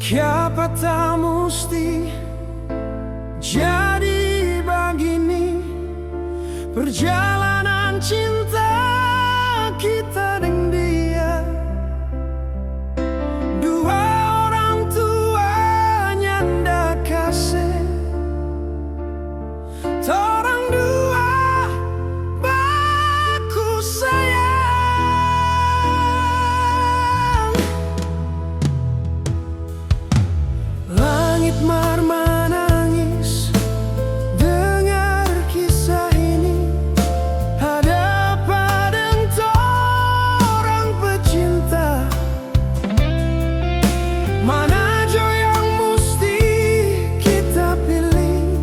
Siapa tak mesti jadi begini perjalanan cinta kita dengan dia. Dua orang tuanya ndak kasih, torang dua baku sayang. Langit mar menangis dengar kisah ini. Ada apa dengan torang pecinta? Mana jo yang mesti kita pilih?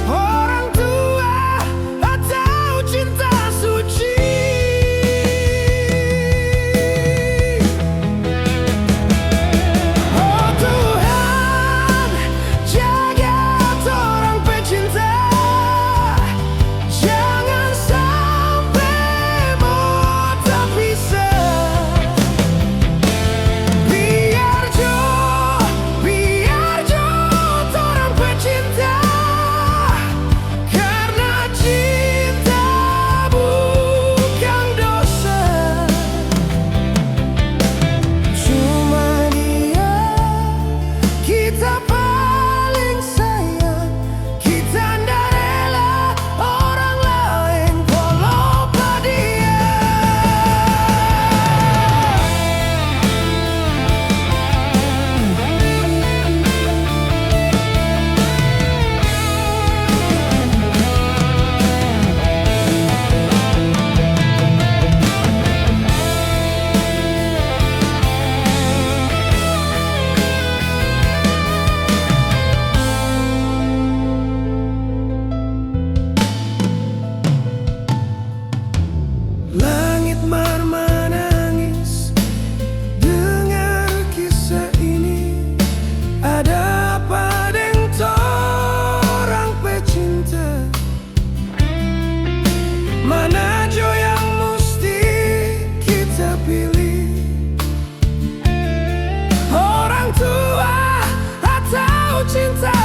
Orang tua atau cinta suci? Oh Tuhan, jaga torang pecinta, jangan sampai mau terpisah. Biar jo torang pecinta, karena cinta bukan dosa. Cuma dia kita paling sayang, kita ndak rela orang lain lupa dia. Langit mar menangis dengar kisah ini. Ada apa dengan torang pecinta? Mana jo yang mesti kita pilih? Orang tua atau cinta